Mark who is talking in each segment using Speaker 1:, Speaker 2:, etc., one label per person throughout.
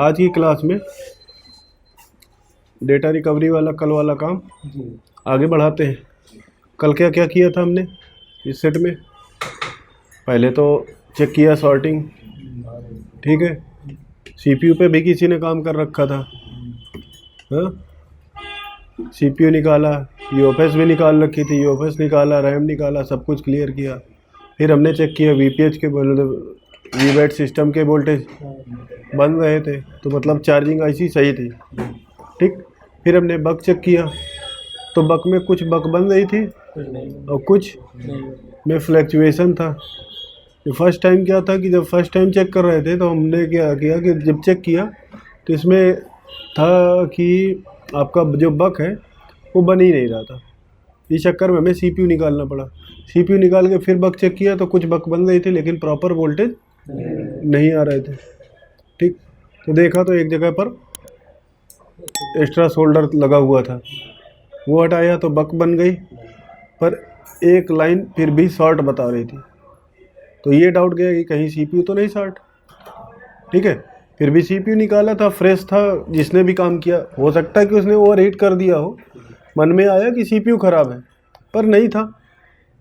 Speaker 1: आज की क्लास में डेटा रिकवरी वाला कल वाला काम आगे बढ़ाते हैं। कल क्या क्या किया था हमने इस सेट में? पहले तो चेक किया सॉर्टिंग, ठीक है। सीपीयू पे भी किसी ने काम कर रखा था, हाँ। सीपीयू निकाला, यूएफएस भी निकाल रखी थी, यूएफएस निकाला, रैम निकाला, सब कुछ क्लियर किया। फिर हमने चेक किया वीपीएच के वीबैट सिस्टम के वोल्टेज बन रहे थे, तो मतलब चार्जिंग आईसी सही थी, ठीक। फिर हमने बग चेक किया, तो बग में कुछ बग बन रही थी और कुछ में फ्लैक्चुएशन था। तो फर्स्ट टाइम क्या था कि जब फर्स्ट टाइम चेक कर रहे थे तो हमने क्या किया कि जब चेक किया तो इसमें था कि आपका जो बग है वो बन ही नहीं रहा था। इस चक्कर में हमें सीपीयू निकालना पड़ा। सीपीयू निकाल के फिर बग चेक किया तो कुछ बग बन रही थी लेकिन प्रॉपर वोल्टेज नहीं आ रहे थे, ठीक। तो देखा तो एक जगह पर एक्स्ट्रा सोल्डर लगा हुआ था, वो हटाया तो बग बन गई, पर एक लाइन फिर भी शॉर्ट बता रही थी। तो ये डाउट गया कि कहीं सीपीयू तो नहीं शॉर्ट, ठीक है। फिर भी सीपीयू निकाला था, फ्रेश था, जिसने भी काम किया हो सकता है कि उसने ओवरहीट कर दिया हो। मन में आया कि सीपीयू ख़राब है, पर नहीं था।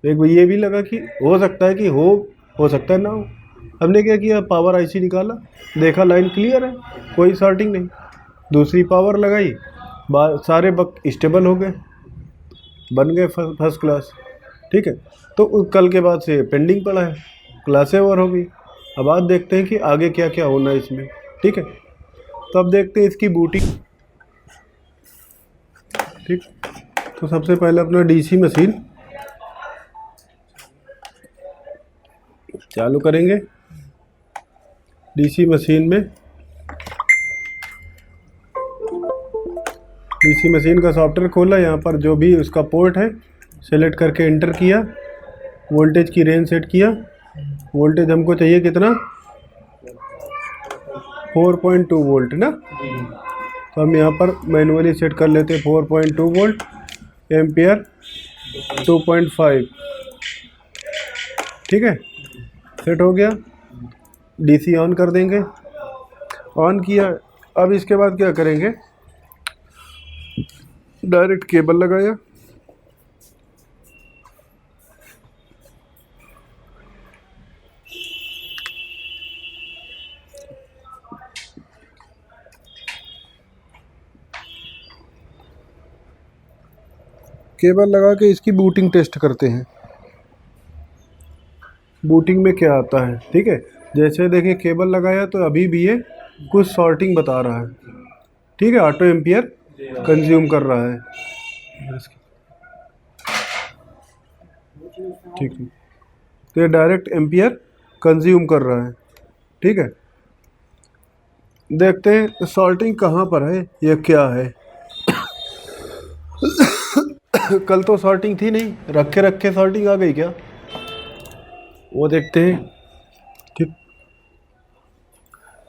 Speaker 1: एक ये भी लगा कि हो सकता है कि हो सकता है ना हो। हमने क्या किया, पावर आईसी निकाला, देखा लाइन क्लियर है, कोई शॉर्टिंग नहीं। दूसरी पावर लगाई, सारे बग स्टेबल हो गए, बन गए फर्स्ट क्लास, ठीक है। तो कल के बाद से पेंडिंग पड़ा है, क्लासें ओवर हो गई। अब आज देखते हैं कि आगे क्या क्या होना है इसमें, ठीक है। तो अब देखते हैं इसकी बूटिंग, ठीक। तो सबसे पहले अपना डीसी मशीन चालू करेंगे। डीसी मशीन में डीसी मशीन का सॉफ्टवेयर खोला, यहाँ पर जो भी उसका पोर्ट है सेलेक्ट करके एंटर किया, वोल्टेज की रेंज सेट किया। वोल्टेज हमको चाहिए कितना, 4.2 वोल्ट ना। तो हम यहाँ पर मैनुअली सेट कर लेते हैं 4.2 वोल्ट, एम्पियर 2.5, ठीक है। सेट हो गया, डीसी ऑन कर देंगे। ऑन किया, अब इसके बाद क्या करेंगे, डायरेक्ट केबल लगाया, केबल लगा के इसकी बूटिंग टेस्ट करते हैं, बूटिंग में क्या आता है, ठीक है। जैसे देखिए केबल लगाया तो अभी भी ये कुछ शॉर्टिंग बता रहा है, ठीक है, ऑटो एम्पियर कंज्यूम कर रहा है, ठीक है। तो ये डायरेक्ट एम्पियर कंज्यूम कर रहा है, ठीक है। देखते हैं शॉर्टिंग कहाँ पर है, ये क्या है। कल तो शॉर्टिंग थी नहीं, रखे रखे शॉर्टिंग आ गई क्या, वो देखते हैं, ठीक।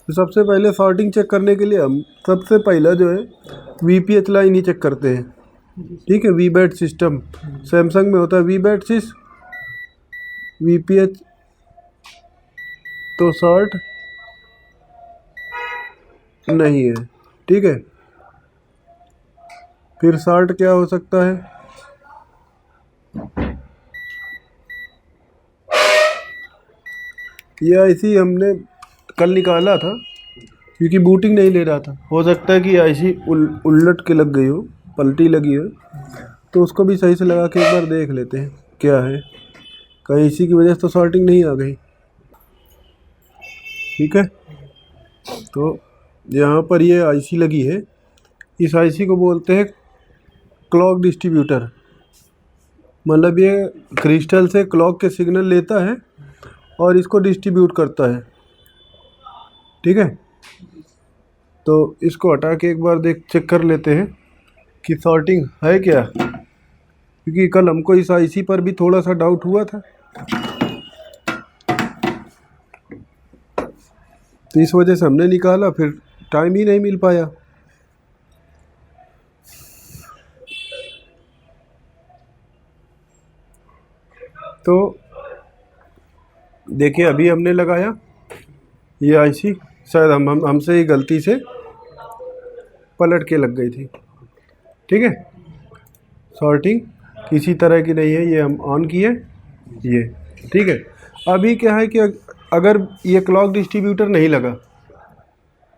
Speaker 1: तो सबसे पहले शॉर्टिंग चेक करने के लिए हम सबसे पहला जो है वीपीएच लाइन ही चेक करते हैं, ठीक है। वीबैट सिस्टम सैमसंग में होता है, वीबैट सिस वीपीएच तो शॉर्ट नहीं है, ठीक है। फिर शॉर्ट क्या हो सकता है, ये आईसी हमने कल निकाला था क्योंकि बूटिंग नहीं ले रहा था। हो सकता है कि आईसी उलट के लग गई हो, पलटी लगी हो, तो उसको भी सही से लगा के एक बार देख लेते हैं क्या है, कहीं इसी की वजह से तो शॉर्टिंग नहीं आ गई, ठीक है। तो यहाँ पर ये आईसी लगी है, इस आईसी को बोलते हैं क्लॉक डिस्ट्रीब्यूटर। मतलब ये क्रिस्टल से क्लॉक के सिग्नल लेता है और इसको डिस्ट्रीब्यूट करता है, ठीक है। तो इसको हटा के एक बार चेक कर लेते हैं कि शॉर्टिंग है क्या, क्योंकि कल हमको इस आईसी पर भी थोड़ा सा डाउट हुआ था, तो इस वजह से हमने निकाला, फिर टाइम ही नहीं मिल पाया। तो देखिए अभी हमने लगाया ये आईसी, शायद हमसे ही गलती से पलट के लग गई थी। ठीक है, सॉर्टिंग किसी तरह की नहीं है, ये हम ऑन किए ये। ठीक है, अभी क्या है कि अगर ये क्लॉक डिस्ट्रीब्यूटर नहीं लगा,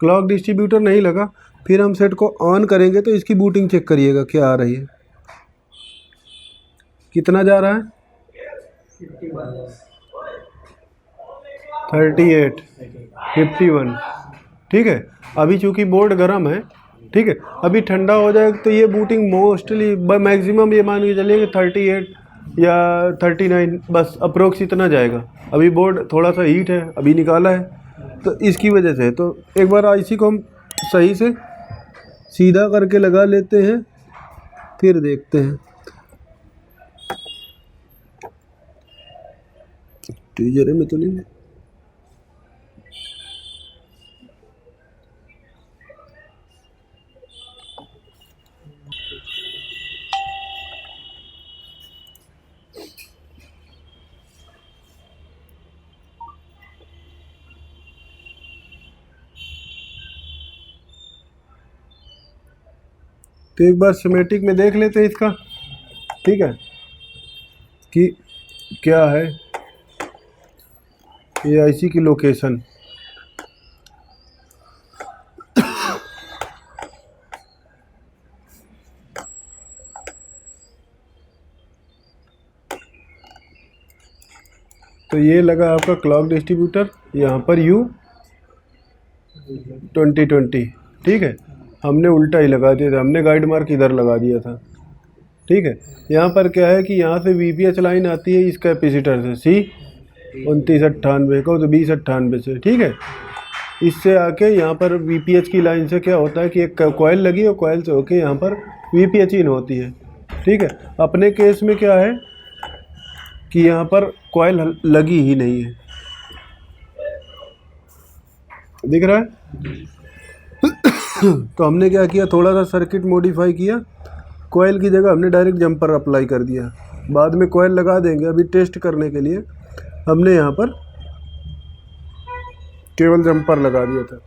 Speaker 1: क्लॉक डिस्ट्रीब्यूटर नहीं लगा, फिर हम सेट को ऑन करेंगे तो इसकी बूटिंग चेक करिएगा क्या आ रही है, कितना जा रहा है 38 51। ठीक है, अभी चूँकि बोर्ड गर्म है, ठीक है, अभी ठंडा हो जाएगा तो ये बूटिंग मोस्टली मैक्सिमम ये मान के चलिए कि 38 या 39 बस अप्रोक्स इतना जाएगा। अभी बोर्ड थोड़ा सा हीट है, अभी निकाला है तो इसकी वजह से। तो एक बार आईसी को हम सही से सीधा करके लगा लेते हैं, फिर देखते हैं। टीजर में तो नहीं है। तो एक बार सिमेटिक में देख लेते हैं इसका, ठीक है, कि क्या है ये आईसी की लोकेशन। तो ये लगा आपका क्लॉक डिस्ट्रीब्यूटर यहाँ पर U2020। ठीक है, हमने उल्टा ही लगा दिया था, हमने गाइड मार्क इधर लगा दिया था। ठीक है, यहाँ पर क्या है कि यहाँ से VPH लाइन आती है इस कैपेसिटर से C2998 को, तो 2098 से। ठीक है, इससे आके यहाँ पर VPH की लाइन से क्या होता है कि एक कॉइल लगी और कॉइल से होके यहाँ पर VPH इन होती है। ठीक है, अपने केस में क्या है कि यहाँ पर कॉइल लगी ही नहीं है, दिख रहा है। तो हमने क्या किया, थोड़ा सा सर्किट मॉडिफाई किया, कॉइल की जगह हमने डायरेक्ट जंपर अप्लाई कर दिया। बाद में कॉइल लगा देंगे, अभी टेस्ट करने के लिए हमने यहाँ पर केवल जंपर लगा दिया था।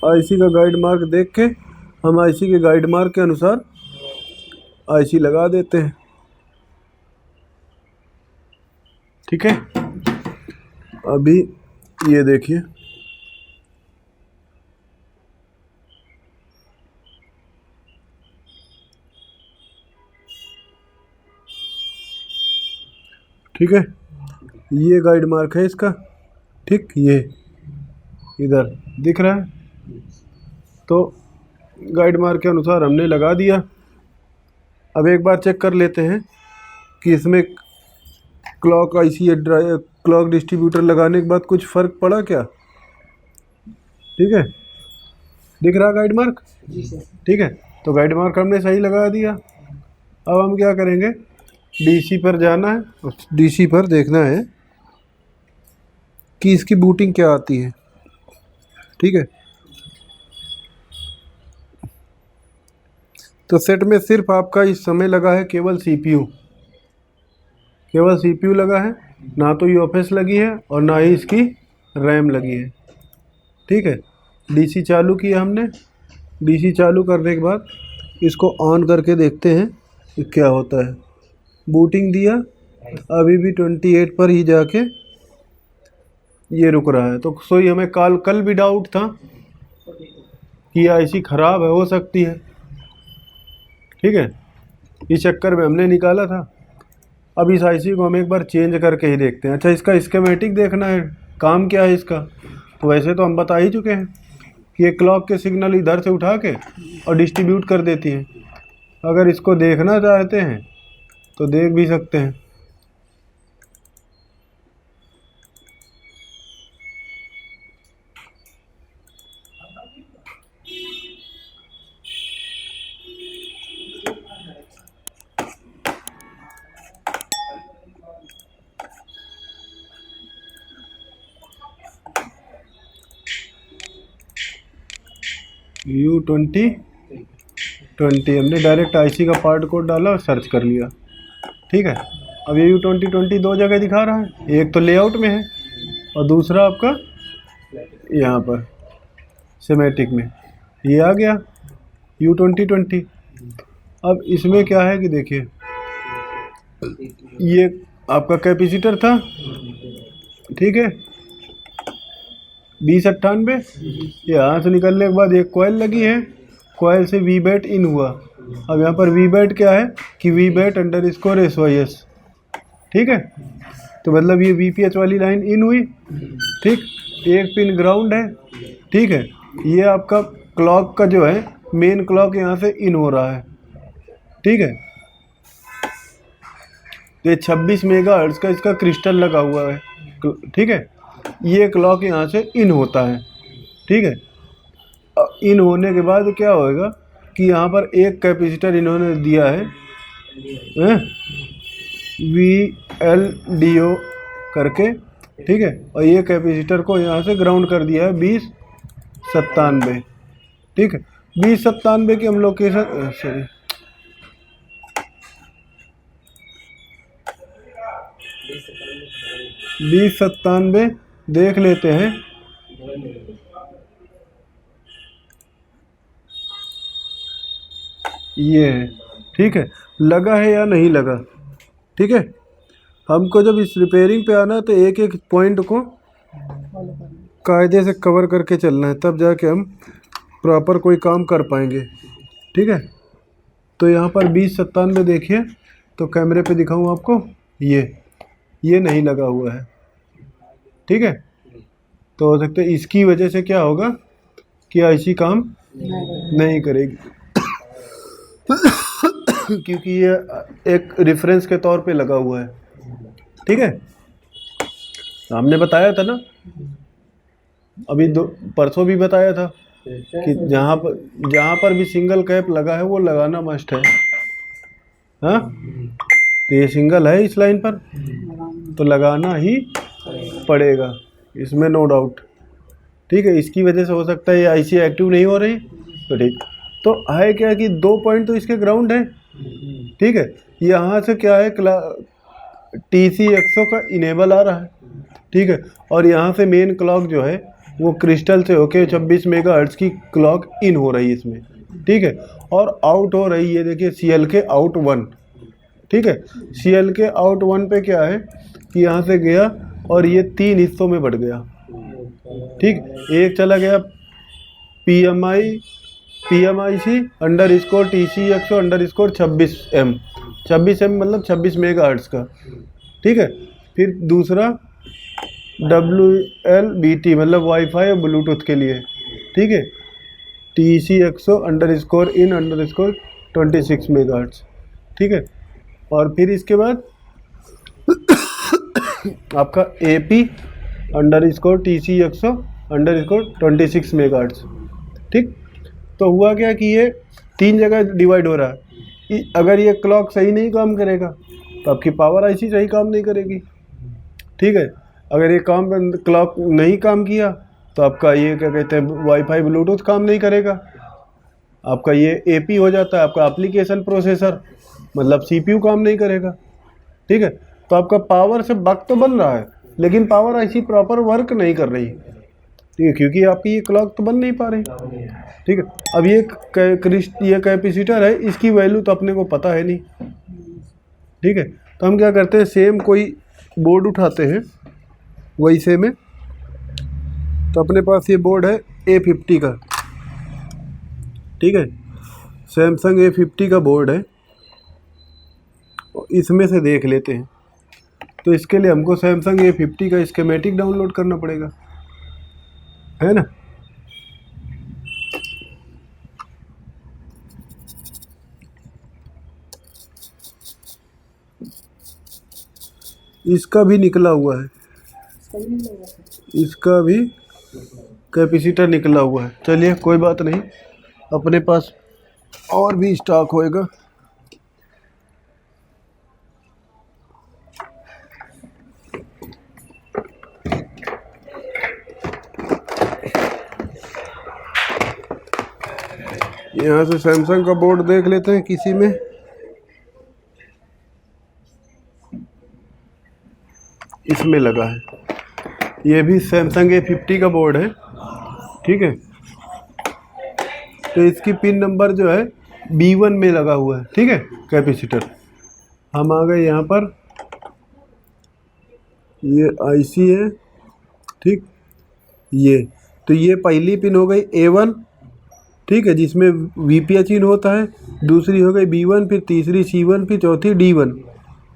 Speaker 1: आईसी का गाइड मार्क देख के हम आईसी के गाइड मार्क के अनुसार आईसी लगा देते हैं। ठीक है, अभी ये देखिए, ठीक है, ये गाइड मार्क है इसका। ठीक, ये इधर दिख रहा है, तो गाइड मार्क के अनुसार हमने लगा दिया। अब एक बार चेक कर लेते हैं कि इसमें क्लॉक आईसी क्लॉक डिस्ट्रीब्यूटर लगाने के बाद कुछ फ़र्क पड़ा क्या। ठीक है, दिख रहा गाइड मार्क। ठीक है, तो गाइड मार्क हमने सही लगा दिया। अब हम क्या करेंगे, डीसी पर जाना है, डीसी पर देखना है कि इसकी बूटिंग क्या आती है। ठीक है, तो सेट में सिर्फ आपका इस समय लगा है केवल CPU, केवल CPU लगा है, ना तो UFS लगी है और ना ही इसकी रैम लगी है। ठीक है, डीसी चालू किया हमने, डीसी चालू करने के बाद इसको ऑन करके देखते हैं कि क्या होता है। बूटिंग दिया, अभी भी 28 पर ही जाके ये रुक रहा है। तो सोई हमें कल भी डाउट था कि आईसी ख़राब है, हो सकती है। ठीक है, इस चक्कर में हमने निकाला था। अब इस आईसी को हम एक बार चेंज करके ही देखते हैं। अच्छा, इसका स्कीमेटिक देखना है, काम क्या है इसका। तो वैसे तो हम बता ही चुके हैं कि ये क्लॉक के सिग्नल इधर से उठा के और डिस्ट्रीब्यूट कर देती है। अगर इसको देखना चाहते हैं तो देख भी सकते हैं। U2020 हमने डायरेक्ट आईसी का पार्ट कोड डाला और सर्च कर लिया। ठीक है, अब ये U2020 दो जगह दिखा रहा है, एक तो लेआउट में है और दूसरा आपका यहाँ पर सिमेटिक में। ये आ गया U2020। अब इसमें क्या है कि देखिए, ये आपका कैपेसिटर था, ठीक है, 2098। यहाँ से निकलने के बाद एक कॉइल लगी है, कॉइल से वी बैट इन हुआ। अब यहाँ पर वी बैट क्या है कि वी बैट _SYS, ठीक है। तो मतलब ये VPH वाली लाइन इन हुई, ठीक। एक पिन ग्राउंड है, ठीक है। ये आपका क्लॉक का जो है मेन क्लॉक यहाँ से इन हो रहा है, ठीक है। तो ये 26 मेगाहर्ट्ज़ का इसका क्रिस्टल लगा हुआ है, ठीक है। ये क्लॉक यहाँ से इन होता है, ठीक है। इन होने के बाद क्या होएगा कि यहाँ पर एक कैपेसिटर इन्होंने दिया है VLDO करके, ठीक है। और ये कैपेसिटर को यहाँ से ग्राउंड कर दिया है 2097, ठीक है। 2097 की हम लोकेशन, सॉरी, 2097 देख लेते हैं। ये है, ठीक है। लगा है या नहीं लगा, ठीक है। हमको जब इस रिपेयरिंग पे आना है तो एक एक पॉइंट को कायदे से कवर करके चलना है, तब जाके हम प्रॉपर कोई काम कर पाएंगे, ठीक है। तो यहाँ पर 2097 देखिए, तो कैमरे पे दिखाऊँ आपको, ये नहीं लगा हुआ है, ठीक है। तो हो सकता है इसकी वजह से क्या होगा कि आईसी काम नहीं करेगी क्योंकि ये एक रेफरेंस के तौर पे लगा हुआ है, ठीक है। हमने बताया था ना, अभी परसों भी बताया था कि जहाँ पर भी सिंगल कैप लगा है वो लगाना मस्ट है। हाँ, तो ये सिंगल है इस लाइन पर, तो लगाना ही पड़ेगा, इसमें नो डाउट, ठीक है। इसकी वजह से हो सकता है ये आईसी एक्टिव नहीं हो रही, तो ठीक। तो है क्या कि 2 पॉइंट तो इसके ग्राउंड है, ठीक है। यहाँ से क्या है, TC100 का इनेबल आ रहा है, ठीक है। और यहाँ से मेन क्लॉक जो है वो क्रिस्टल से होके 26 मेगाहर्ट्ज़ की क्लॉक इन हो रही है इसमें, ठीक है। और आउट हो रही है, देखिए CLK आउट 1, ठीक है। CLK आउट 1 पे क्या है कि यहाँ से गया और ये 3 हिस्सों में बढ़ गया, ठीक। एक चला गया PMIC _TC100 26M मतलब 26 मेगाहर्ट्ज़ का, ठीक है। फिर दूसरा WLBT मतलब वाईफाई और ब्लूटूथ के लिए, ठीक है, TC100 _in_26 मेगाहर्ट्ज़, ठीक है। और फिर इसके बाद आपका AP _TC100 _26 मेगाहर्ट्ज़, ठीक। तो हुआ क्या कि ये 3 जगह डिवाइड हो रहा है। अगर ये क्लॉक सही नहीं काम करेगा तो आपकी पावर आईसी सही काम नहीं करेगी, ठीक है। अगर ये क्लॉक नहीं काम किया तो आपका ये क्या कहते हैं वाईफाई ब्लूटूथ काम नहीं करेगा, आपका ये AP हो जाता है, आपका एप्लीकेशन प्रोसेसर मतलब CPU काम नहीं करेगा, ठीक है। तो आपका पावर से बग तो बन रहा है लेकिन पावर आईसी प्रॉपर वर्क नहीं कर रही, ठीक है, क्योंकि आपकी ये क्लॉक तो बन नहीं पा रही, ठीक है। अब ये कैपेसिटर है, इसकी वैल्यू तो अपने को पता है नहीं, ठीक है। तो हम क्या करते हैं, सेम कोई बोर्ड उठाते हैं वही सेम है। तो अपने पास ये बोर्ड है A50 का, ठीक है, सैमसंग A50 का बोर्ड है, इसमें से देख लेते हैं। तो इसके लिए हमको सैमसंग A50 का स्कीमेटिक डाउनलोड करना पड़ेगा, है ना। इसका भी निकला हुआ है, इसका भी कैपेसिटर निकला हुआ है। चलिए कोई बात नहीं, अपने पास और भी स्टॉक होएगा। यहाँ से सैमसंग का बोर्ड देख लेते हैं किसी में। इसमें लगा है, ये भी सैमसंग A50 का बोर्ड है, ठीक है। तो इसकी पिन नंबर जो है B1 में लगा हुआ है, ठीक है, कैपेसिटर। हम आ गए यहाँ पर, ये IC है, ठीक। ये तो ये पहली पिन हो गई A1, ठीक है, जिसमें VPH इन होता है। दूसरी हो गई B1, फिर तीसरी C1, फिर चौथी D1,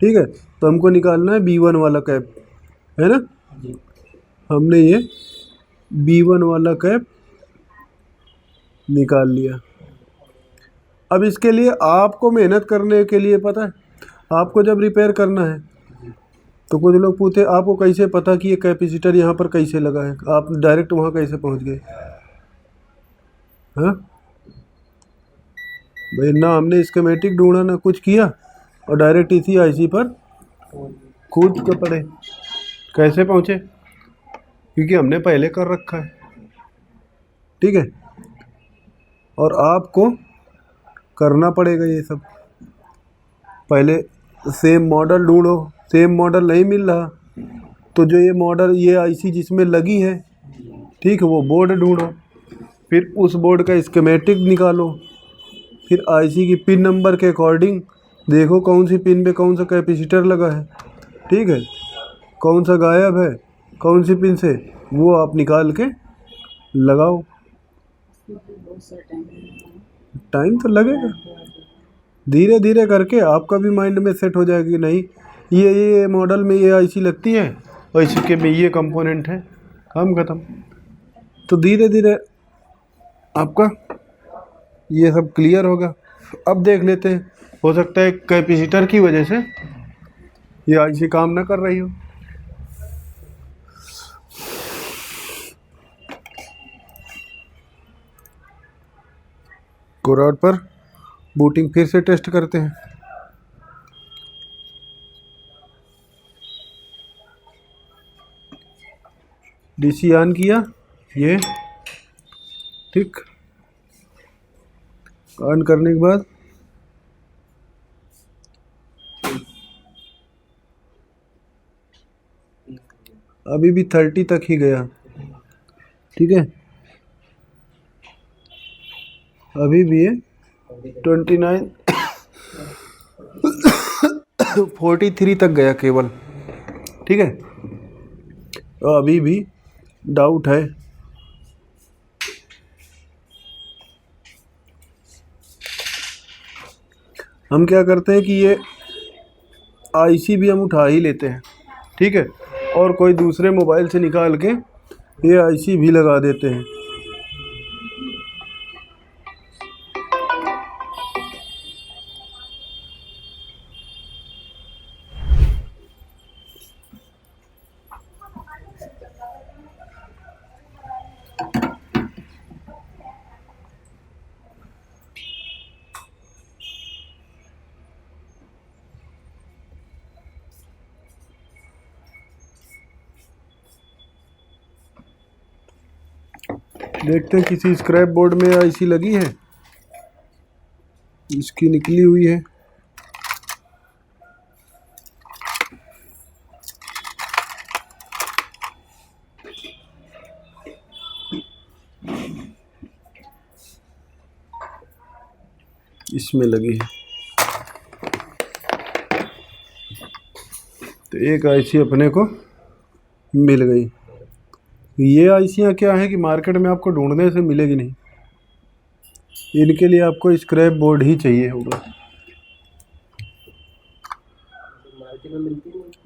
Speaker 1: ठीक है। तो हमको निकालना है B1 वाला कैप, है ना। हमने ये B1 वाला कैप निकाल लिया। अब इसके लिए आपको मेहनत करने के लिए, पता है, आपको जब रिपेयर करना है तो कुछ लोग पूछते आपको कैसे पता कि ये कैपेसिटर यहाँ पर कैसे लगा है, आप डायरेक्ट वहाँ कैसे पहुँच गए। हाँ भाई, ना हमने स्कीमेटिक ढूंढा ना कुछ किया, और डायरेक्ट इसी IC पर कूद के पड़े। कैसे पहुँचे? क्योंकि हमने पहले कर रखा है, ठीक है। और आपको करना पड़ेगा ये सब। पहले सेम मॉडल ढूंढो, सेम मॉडल नहीं मिल रहा तो जो ये मॉडल, ये IC जिसमें लगी है, ठीक है, वो बोर्ड ढूंढो, फिर उस बोर्ड का स्कीमेटिक निकालो, फिर IC की पिन नंबर के अकॉर्डिंग देखो कौन सी पिन पे कौन सा कैपेसिटर लगा है, ठीक है, कौन सा गायब है कौन सी पिन से, वो आप निकाल के लगाओ। टाइम तो लगेगा, धीरे धीरे करके आपका भी माइंड में सेट हो जाएगी। नहीं, ये मॉडल में ये IC लगती है और इसी के में ये कंपोनेंट है, काम खत्म। तो धीरे धीरे आपका ये सब क्लियर होगा। अब देख लेते हैं, हो सकता है कैपेसिटर की वजह से ये IC काम ना कर रही हो। कोराड पर बूटिंग फिर से टेस्ट करते हैं। DC ऑन किया, ये ठीक, ऑन करने के बाद अभी भी 30 तक ही गया, ठीक है। अभी भी ये 29 43 तक गया केवल, ठीक है। तो अभी भी डाउट है। हम क्या करते हैं कि ये IC भी हम उठा ही लेते हैं, ठीक है, और कोई दूसरे मोबाइल से निकाल के ये IC भी लगा देते हैं। देखते हैं किसी स्क्रैप बोर्ड में IC लगी है, इसकी निकली हुई है। इसमें लगी है, तो एक IC अपने को मिल गई। ये ICयाँ क्या है कि मार्केट में आपको ढूंढने से मिलेगी नहीं, इनके लिए आपको स्क्रैप बोर्ड ही चाहिए होगा।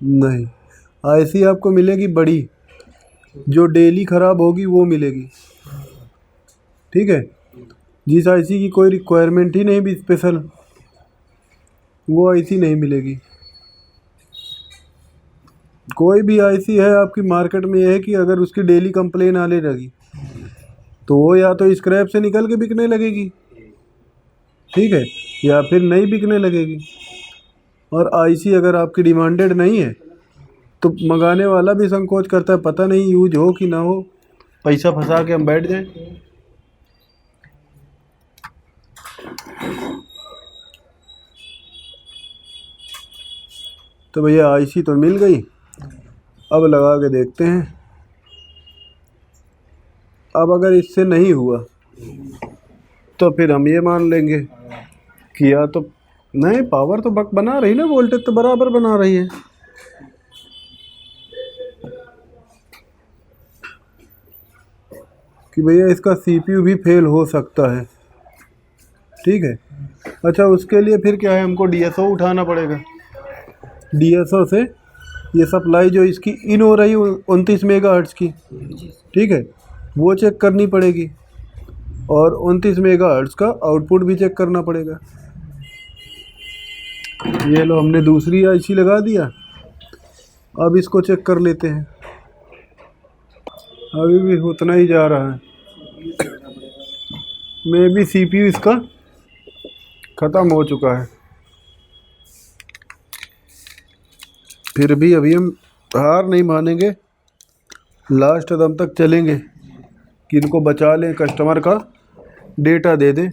Speaker 1: नहीं, IC आपको मिलेगी बड़ी, जो डेली ख़राब होगी वो मिलेगी, ठीक है। जिस IC की कोई रिक्वायरमेंट ही नहीं भी स्पेशल, वो IC नहीं मिलेगी। कोई भी IC है आपकी मार्केट में, ये है कि अगर उसकी डेली कंप्लेन आने लगी तो वो या तो स्क्रैप से निकल के बिकने लगेगी, ठीक है, या फिर नहीं बिकने लगेगी। और IC अगर आपकी डिमांडेड नहीं है तो मंगाने वाला भी संकोच करता है, पता नहीं यूज हो कि ना हो, पैसा फंसा के हम बैठ जाएं। तो भैया आईसी तो मिल गई, अब लगा के देखते हैं। अब अगर इससे नहीं हुआ तो फिर हम ये मान लेंगे कि या तो नहीं, पावर तो बक बना रही ना, वोल्टेज तो बराबर बना रही है। कि भैया इसका सीपीयू भी फेल हो सकता है। ठीक है, अच्छा उसके लिए फिर क्या है, हमको डीएसओ उठाना पड़ेगा। डीएसओ से ये सप्लाई जो इसकी इन हो रही है 29 मेगाहर्ट्ज की, ठीक है, वो चेक करनी पड़ेगी और 29 मेगाहर्ट्ज का आउटपुट भी चेक करना पड़ेगा। ये लो हमने दूसरी आईसी लगा दिया। अब इसको चेक कर लेते हैं। अभी भी उतना ही जा रहा है। मे भी सीपीयू इसका ख़त्म हो चुका है। फिर भी अभी हम हार नहीं मानेंगे, लास्ट दम तक चलेंगे कि इनको बचा लें, कस्टमर का डेटा दे दें।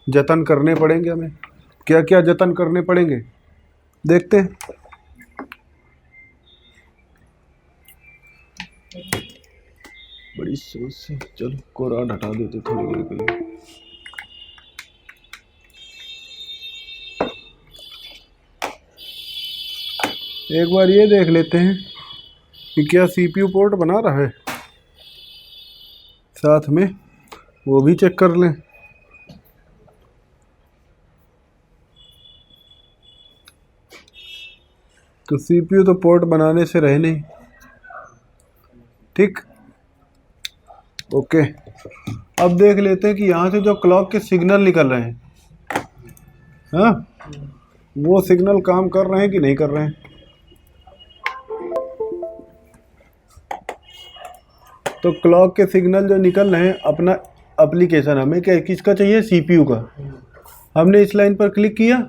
Speaker 1: जतन करने पड़ेंगे हमें, क्या क्या जतन करने पड़ेंगे देखते हैं। बड़ी समस्या, चलो कोरान हटा देते थोड़ी देर के लिए। एक बार ये देख लेते हैं कि क्या सीपीयू पोर्ट बना रहा है, साथ में वो भी चेक कर लें। तो सीपीयू तो पोर्ट बनाने से रहे नहीं। ठीक, ओके। अब देख लेते हैं कि यहाँ से जो क्लॉक के सिग्नल निकल रहे हैं, हाँ, वो सिग्नल काम कर रहे हैं कि नहीं कर रहे हैं। तो क्लॉक के सिग्नल जो निकल रहे हैं, अपना एप्लीकेशन हमें क्या किसका चाहिए, सीपीयू का। हमने इस लाइन पर क्लिक किया,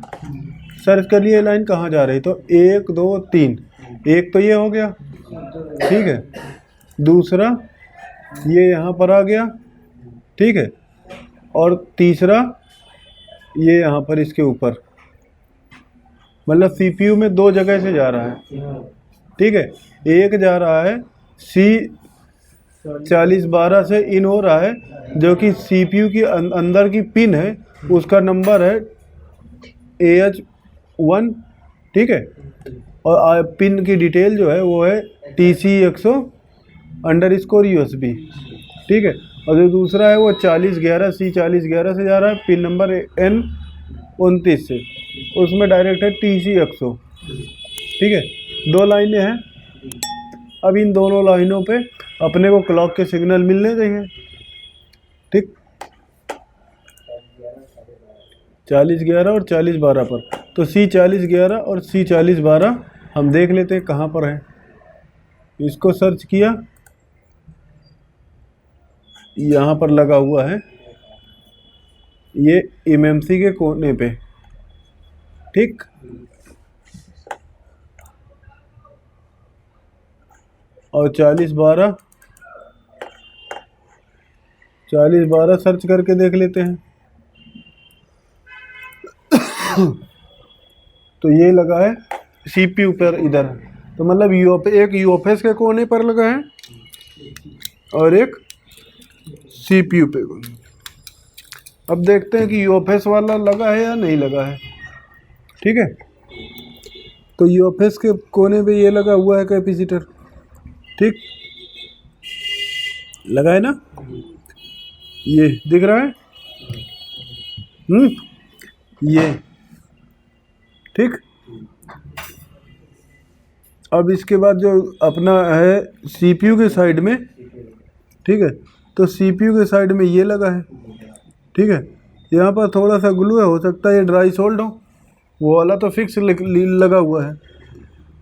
Speaker 1: सर्च कर लिया लाइन कहाँ जा रही, तो 1 2 3, एक तो ये हो गया, ठीक है, दूसरा ये यहाँ पर आ गया, ठीक है, और तीसरा ये यहाँ पर इसके ऊपर, मतलब सीपीयू में 2 जगह से जा रहा है। ठीक है, एक जा रहा है C4012 से इन हो रहा है, जो कि सीपीयू की अंदर की पिन है, उसका नंबर है AH1, ठीक है, और पिन की डिटेल जो है वो है TC100_USB, ठीक है। और जो दूसरा है वो 4011 C4011 से जा रहा है, पिन नंबर N29 से, उसमें डायरेक्ट है TC100, ठीक है। 2 लाइनें हैं। अब इन दोनों लाइनों पे अपने को क्लॉक के सिग्नल मिलने चाहिए, ठीक, 4011 और 4012 पर। तो C4011 और C4012 हम देख लेते हैं कहाँ पर है। इसको सर्च किया, यहाँ पर लगा हुआ है, ये MMC के कोने पे, ठीक। और 4012 सर्च करके देख लेते हैं। तो ये लगा है सीपीयू पर इधर, तो मतलब एक यूएफएस के कोने पर लगा है और एक सीपीयू पे। अब देखते हैं कि यूएफएस वाला लगा है या नहीं लगा है, ठीक है। तो यूएफएस के कोने पे ये लगा हुआ है कैपेसिटर, ठीक, लगा है ना, ये दिख रहा है, ये, ठीक। अब इसके बाद जो अपना है सीपीयू के साइड में, ठीक है, तो सीपीयू के साइड में ये लगा है, ठीक है। यहाँ पर थोड़ा सा ग्लू है, हो सकता है ये ड्राई सोल्ड हो, वो वाला तो फिक्स लगा हुआ है।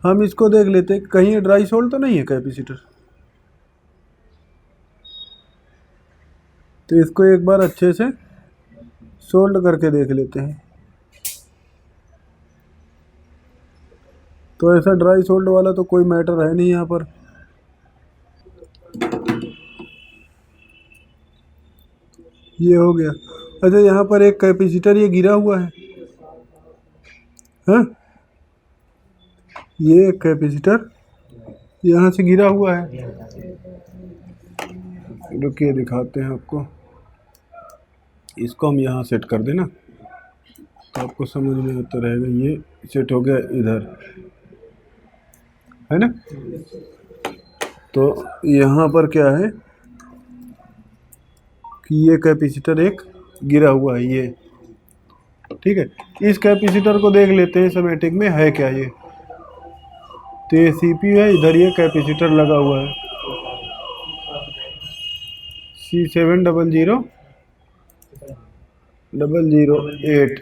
Speaker 1: हम इसको देख लेते हैं कहीं ये ड्राई सोल्ड तो नहीं है कैपेसिटर। तो इसको एक बार अच्छे से सोल्ड करके देख लेते हैं। तो ऐसा ड्राई सोल्ड वाला तो कोई मैटर है नहीं यहाँ पर। ये हो गया। अच्छा, यहाँ पर एक कैपेसिटर ये गिरा हुआ है, हाँ, ये कैपेसिटर यहाँ से गिरा हुआ है, रुकिए दिखाते हैं आपको। इसको हम यहाँ सेट कर देना तो आपको समझ में आता रहेगा। ये सेट हो गया इधर, है ना। तो यहाँ पर क्या है कि ये कैपेसिटर एक गिरा हुआ है ये, ठीक है। इस कैपेसिटर को देख लेते हैं सिमेटिक में है क्या ये। तो ये सीपीयू है, इधर ये कैपेसिटर लगा हुआ है C700008।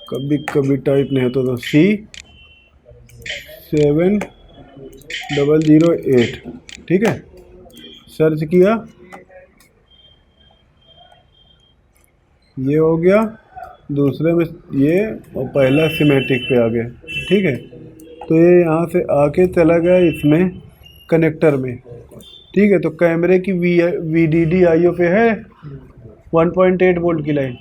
Speaker 1: कभी कभी टाइप नहीं होता तो C7008, ठीक है। सर्च किया, ये हो गया दूसरे में ये, और पहला सिमेटिक पे आ गया, ठीक है। तो ये यहाँ से आके चला गया इसमें कनेक्टर में, ठीक है। तो कैमरे की VDD IO पे है 1.8 वोल्ट की लाइन,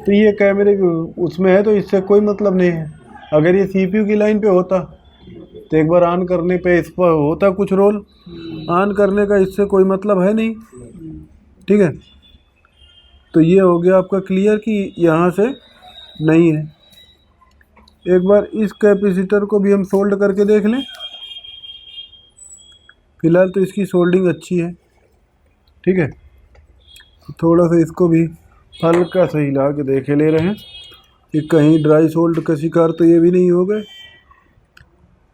Speaker 1: तो ये कैमरे उसमें है, तो इससे कोई मतलब नहीं है। अगर ये CPU की लाइन पे होता तो एक बार ऑन करने पे इस पर होता कुछ रोल, ऑन करने का इससे कोई मतलब है नहीं, ठीक है। तो ये हो गया आपका क्लियर कि यहाँ से नहीं है। एक बार इस कैपेसिटर को भी हम सोल्ड करके देख लें। फिलहाल तो इसकी सोल्डिंग अच्छी है, ठीक है। थोड़ा सा इसको भी हल्का सा हिला के देखे ले रहे हैं कि कहीं ड्राई सोल्ड का शिकार तो ये भी नहीं हो गए।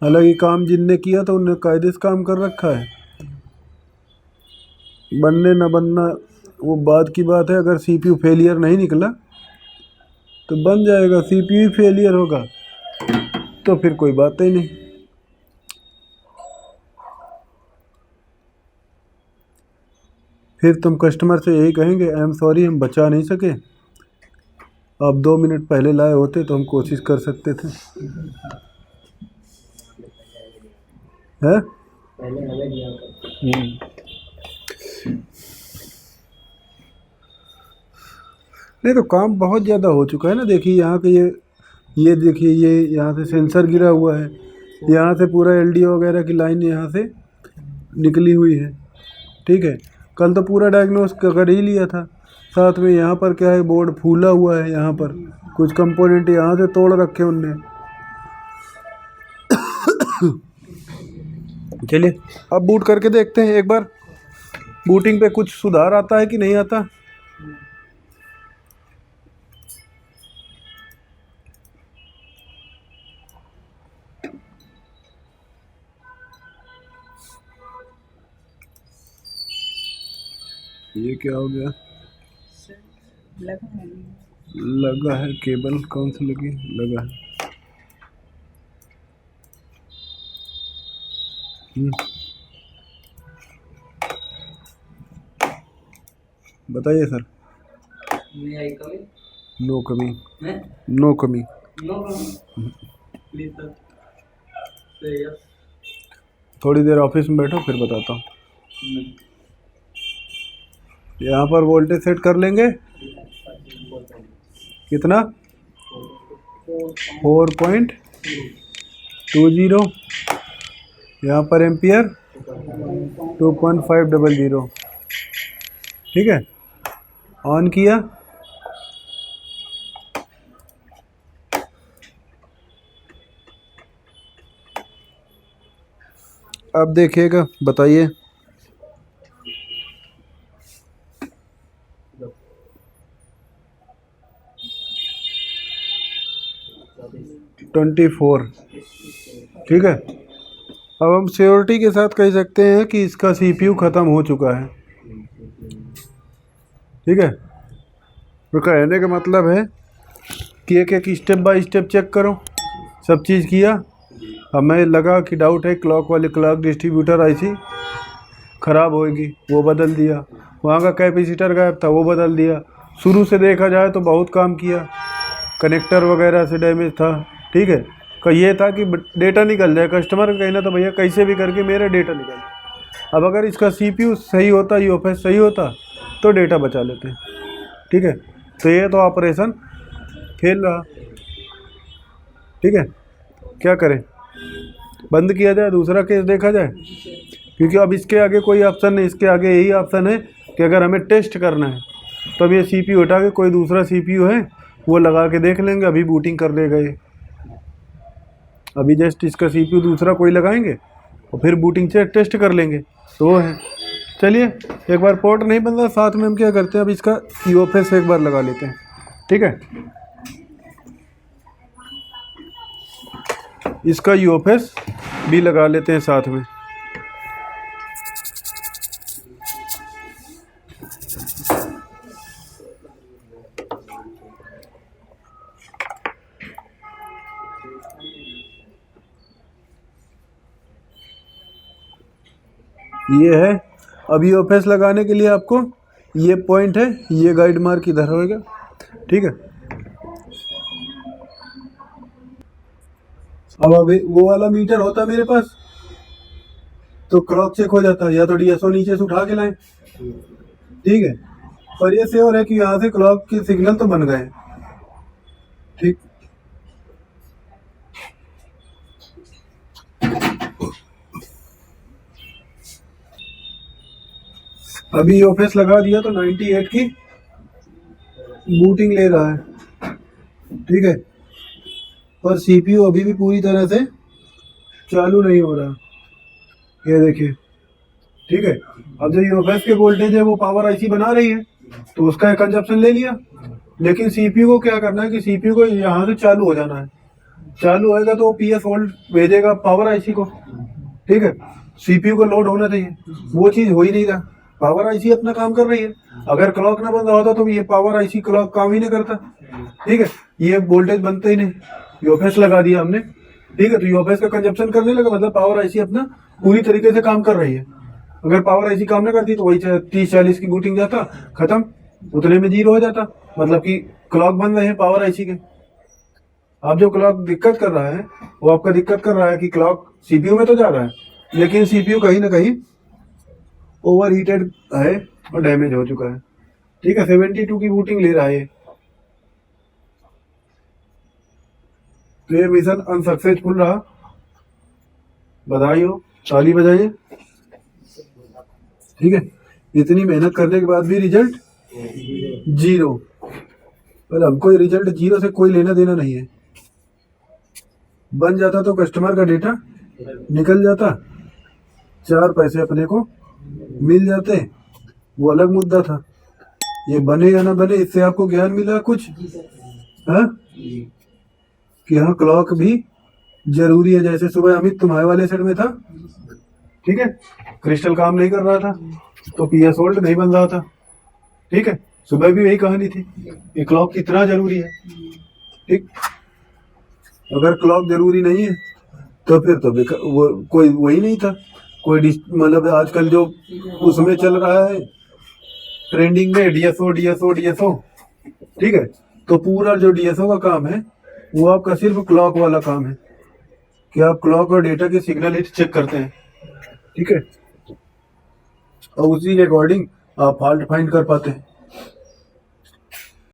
Speaker 1: हालांकि काम जिनने किया था उनने कायदे से काम कर रखा है, बनने ना बनना वो बात की बात है। अगर CPU फेलियर नहीं निकला तो बन जाएगा, CPU ही फेलियर होगा तो फिर कोई बात ही नहीं। फिर तुम कस्टमर से यही कहेंगे आई एम सॉरी हम बचा नहीं सके, आप 2 मिनट पहले लाए होते तो हम कोशिश कर सकते थे, है। नहीं तो काम बहुत ज़्यादा हो चुका है ना। देखिए यहाँ के ये देखिए ये यहाँ से सेंसर गिरा हुआ है, यहाँ से पूरा LDO वगैरह की लाइन यहाँ से निकली हुई है, ठीक है। कल तो पूरा डायग्नोस कर ही लिया था। साथ में यहाँ पर क्या है, बोर्ड फूला हुआ है, यहाँ पर कुछ कंपोनेंट यहाँ से तोड़ रखे उनने। चलिए अब बूट करके देखते हैं एक बार, बूटिंग पे कुछ सुधार आता है कि नहीं आता। ये क्या हो गया, लगा है केबल, कौन सी लगी, लगा है। बताइए सर। नो कमी, नो कमी। थोड़ी देर ऑफिस में बैठो फिर बताता हूँ। यहाँ पर वोल्टेज सेट कर लेंगे कितना, 4.20। यहाँ पर एम्पियर 2.500, ठीक है। ऑन किया, अब देखिएगा, बताइए। $24, ठीक है। अब हम श्योरिटी के साथ कह सकते हैं कि इसका CPU ख़त्म हो चुका है, ठीक है। तो कहने का मतलब है कि एक एक स्टेप बाय स्टेप चेक करो, सब चीज़ किया। हमें लगा कि डाउट है क्लॉक वाली, क्लॉक डिस्ट्रीब्यूटर IC ख़राब होगी, वो बदल दिया। वहाँ का कैपेसिटर गायब था, वो बदल दिया। शुरू से देखा जाए तो बहुत काम किया, कनेक्टर वगैरह से डैमेज था, ठीक है। का ये था कि डेटा निकल जाए, कस्टमर का कहना था भैया कैसे भी करके मेरा डेटा निकल जाए। अब अगर इसका CPU सही होता, यूएफएस सही होता तो डेटा बचा लेते। ठीक है, तो ये तो ऑपरेशन फेल रहा। ठीक है, क्या करें, बंद किया जाए, दूसरा केस देखा जाए, क्योंकि अब इसके आगे कोई ऑप्शन नहीं, इसके आगे यही ऑप्शन है कि अगर हमें टेस्ट करना है तो अब ये CPU हटा के कोई दूसरा CPU है वो लगा के देख लेंगे। अभी बूटिंग कर देगा ये, अभी जस्ट इसका CPU दूसरा कोई लगाएंगे और फिर बूटिंग से टेस्ट कर लेंगे, तो वो है। चलिए, एक बार पोर्ट नहीं बन रहा, साथ में हम क्या करते हैं, अब इसका यूएफएस एक बार लगा लेते हैं। ठीक है, इसका यूएफएस भी लगा लेते हैं साथ में। ये है, अब यूएफएस लगाने के लिए आपको ये पॉइंट है, ये गाइड मार्क इधर होएगा। ठीक है, अब अभी वो वाला मीटर होता मेरे पास तो क्लॉक चेक हो जाता, या तो डीएसओ नीचे से उठा के लाएं। ठीक है, पर ये श्योर है कि यहाँ से क्लॉक के सिग्नल तो बन गए। ठीक, अभी यूएफएस लगा दिया तो 98 की बूटिंग ले रहा है। ठीक है, पर सीपीयू अभी भी पूरी तरह से चालू नहीं हो रहा, ये देखिए। ठीक है, अब जो यूएफएस के वोल्टेज है वो पावर आईसी बना रही है तो उसका कंजप्शन ले लिया, लेकिन सीपीयू को क्या करना है कि सीपीयू को यहाँ से चालू हो जाना है। चालू होएगा तो PS वोल्ट भेजेगा पावर आईसी को। ठीक है, सीपीयू को लोड होना चाहिए, वो चीज़ हो ही नहीं रहा। पावर आईसी अपना काम कर रही है, अगर क्लॉक ना बन रहा होता तो ये पावर आईसी क्लॉक काम ही नहीं करता। ठीक है, ये वोल्टेज बनता ही नहीं, यूएफएस लगा दिया हमने। ठीक है, तो यूएफएस का कंजप्शन करने लगा, मतलब पावर आईसी अपना पूरी तरीके से काम कर रही है। अगर पावर आईसी काम ना करती तो वही 30-40 की बूटिंग जाता, खत्म, उतने में जीरो हो जाता, मतलब कि क्लॉक बन रहे हैं पावर आईसी के। अब जो क्लॉक दिक्कत कर रहा है वो आपका दिक्कत कर रहा है कि क्लॉक सीपीयू में तो जा रहा है, लेकिन सीपीयू कहीं ना कहीं ओवर हीटेड है और डैमेज हो चुका है। ठीक है, 72 की बूटिंग ले रहा है, तो ये मिशन अनसक्सेसफुल रहा। बधाई हो, ताली बजाइए। ठीक है, इतनी मेहनत करने के बाद भी रिजल्ट जीरो, पर हमको रिजल्ट जीरो से कोई लेना देना नहीं है। बन जाता तो कस्टमर का डेटा निकल जाता, 4 पैसे अपने को मिल जाते, वो अलग मुद्दा था। ये बने या ना बने, इससे आपको ज्ञान मिला कुछ, हाँ, कि हाँ क्लॉक भी जरूरी है। जैसे सुबह अमित तुम्हारे वाले सेट में था, ठीक है, क्रिस्टल काम नहीं कर रहा था तो PS वोल्ट नहीं बन रहा था। ठीक है, सुबह भी यही कहानी थी कि क्लॉक कितना जरूरी है। ठीक, अगर क्लॉक जरूरी नहीं है तो फिर तो वो कोई वही नहीं था, कोई मतलब आजकल जो उसमें चल रहा है ट्रेंडिंग में डीएसओ। ठीक है, तो पूरा जो डीएसओ का काम है वो आपका सिर्फ क्लॉक वाला काम है कि आप क्लॉक और डेटा के सिग्नल हिट चेक करते हैं। ठीक है, और उसी के अकॉर्डिंग आप फॉल्ट फाइंड कर पाते हैं।